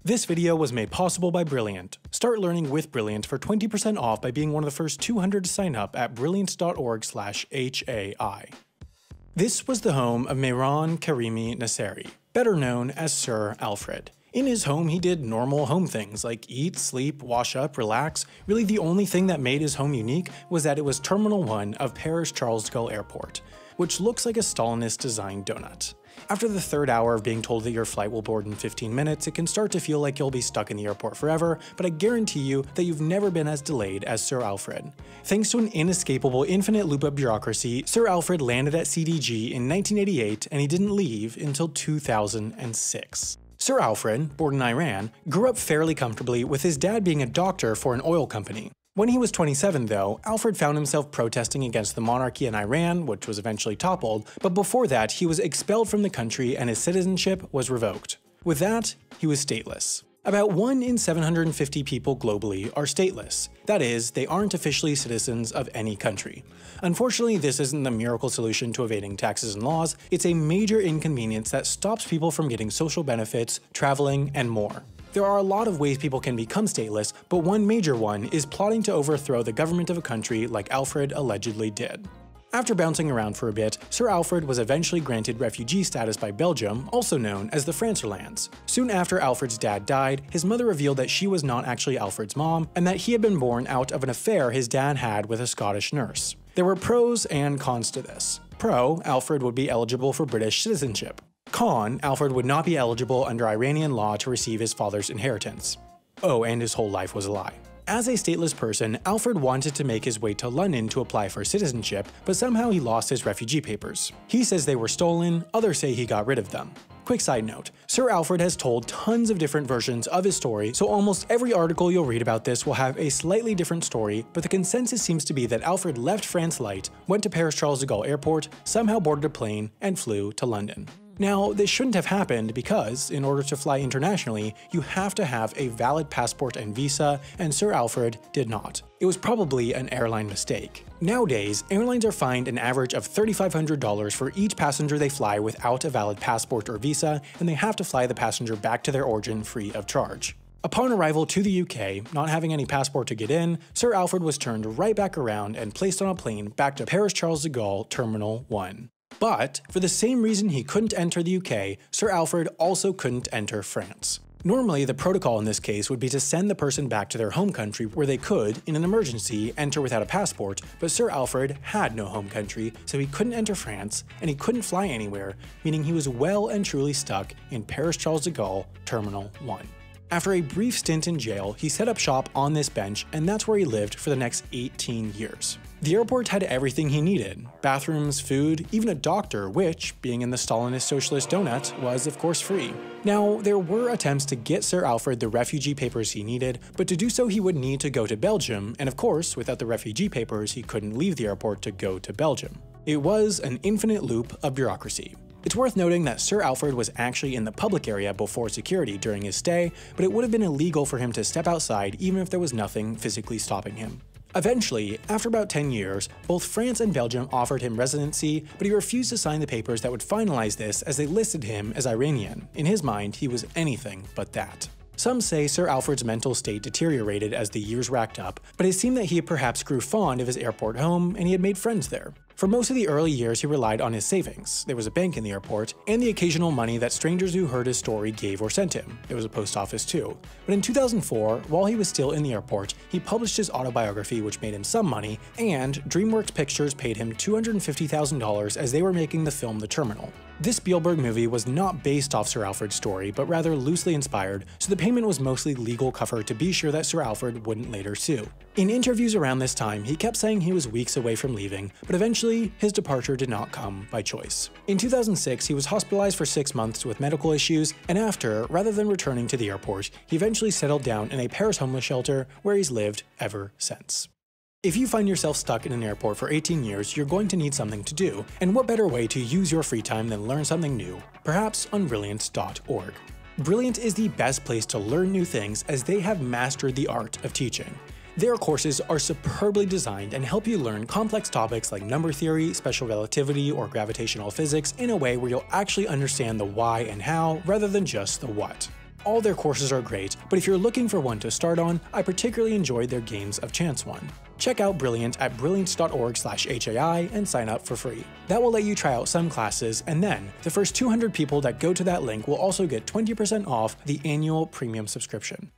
This video was made possible by Brilliant. Start learning with Brilliant for 20% off by being one of the first 200 to sign up at brilliant.org/HAI. This was the home of Mehran Karimi Nasseri, better known as Sir Alfred. In his home, he did normal home things like eat, sleep, wash up, relax. Really, the only thing that made his home unique was that it was Terminal 1 of Paris Charles de Gaulle Airport, which looks like a Stalinist-designed donut. After the third hour of being told that your flight will board in 15 minutes, it can start to feel like you'll be stuck in the airport forever, but I guarantee you that you've never been as delayed as Sir Alfred. Thanks to an inescapable infinite loop of bureaucracy, Sir Alfred landed at CDG in 1988 and he didn't leave until 2006. Sir Alfred, born in Iran, grew up fairly comfortably with his dad being a doctor for an oil company. When he was 27 though, Alfred found himself protesting against the monarchy in Iran, which was eventually toppled, but before that he was expelled from the country and his citizenship was revoked. With that, he was stateless. About 1 in 750 people globally are stateless. That is, they aren't officially citizens of any country. Unfortunately, this isn't the miracle solution to evading taxes and laws, it's a major inconvenience that stops people from getting social benefits, traveling, and more. There are a lot of ways people can become stateless, but one major one is plotting to overthrow the government of a country like Alfred allegedly did. After bouncing around for a bit, Sir Alfred was eventually granted refugee status by Belgium, also known as the Francerlands. Soon after Alfred's dad died, his mother revealed that she was not actually Alfred's mom, and that he had been born out of an affair his dad had with a Scottish nurse. There were pros and cons to this. Pro, Alfred would be eligible for British citizenship. Con, Alfred would not be eligible under Iranian law to receive his father's inheritance. Oh, and his whole life was a lie. As a stateless person, Alfred wanted to make his way to London to apply for citizenship, but somehow he lost his refugee papers. He says they were stolen, others say he got rid of them. Quick side note, Sir Alfred has told tons of different versions of his story, so almost every article you'll read about this will have a slightly different story, but the consensus seems to be that Alfred left France light, went to Paris Charles de Gaulle Airport, somehow boarded a plane, and flew to London. Now, this shouldn't have happened because, in order to fly internationally, you have to have a valid passport and visa, and Sir Alfred did not. It was probably an airline mistake. Nowadays, airlines are fined an average of $3,500 for each passenger they fly without a valid passport or visa, and they have to fly the passenger back to their origin free of charge. Upon arrival to the UK, not having any passport to get in, Sir Alfred was turned right back around and placed on a plane back to Paris Charles de Gaulle Terminal 1. But, for the same reason he couldn't enter the UK, Sir Alfred also couldn't enter France. Normally, the protocol in this case would be to send the person back to their home country where they could, in an emergency, enter without a passport, but Sir Alfred had no home country, so he couldn't enter France, and he couldn't fly anywhere, meaning he was well and truly stuck in Paris Charles de Gaulle Terminal 1. After a brief stint in jail, he set up shop on this bench, and that's where he lived for the next 18 years. The airport had everything he needed: bathrooms, food, even a doctor, which, being in the Stalinist socialist donut, was of course free. Now, there were attempts to get Sir Alfred the refugee papers he needed, but to do so he would need to go to Belgium, and of course, without the refugee papers, he couldn't leave the airport to go to Belgium. It was an infinite loop of bureaucracy. It's worth noting that Sir Alfred was actually in the public area before security during his stay, but it would have been illegal for him to step outside even if there was nothing physically stopping him. Eventually, after about 10 years, both France and Belgium offered him residency, but he refused to sign the papers that would finalize this as they listed him as Iranian. In his mind, he was anything but that. Some say Sir Alfred's mental state deteriorated as the years racked up, but it seemed that he perhaps grew fond of his airport home and he had made friends there. For most of the early years, he relied on his savings. There was a bank in the airport, and the occasional money that strangers who heard his story gave or sent him. There was a post office too. But in 2004, while he was still in the airport, he published his autobiography, which made him some money, and DreamWorks Pictures paid him $250,000 as they were making the film The Terminal. This Spielberg movie was not based off Sir Alfred's story, but rather loosely inspired, so the payment was mostly legal cover to be sure that Sir Alfred wouldn't later sue. In interviews around this time, he kept saying he was weeks away from leaving, but eventually, his departure did not come by choice. In 2006, he was hospitalized for 6 months with medical issues, and after, rather than returning to the airport, he eventually settled down in a Paris homeless shelter where he's lived ever since. If you find yourself stuck in an airport for 18 years, you're going to need something to do, and what better way to use your free time than learn something new, perhaps on Brilliant.org. Brilliant is the best place to learn new things as they have mastered the art of teaching. Their courses are superbly designed and help you learn complex topics like number theory, special relativity, or gravitational physics in a way where you'll actually understand the why and how rather than just the what. All their courses are great, but if you're looking for one to start on, I particularly enjoyed their Games of Chance one. Check out Brilliant at brilliant.org/HAI and sign up for free. That will let you try out some classes, and then the first 200 people that go to that link will also get 20% off the annual premium subscription.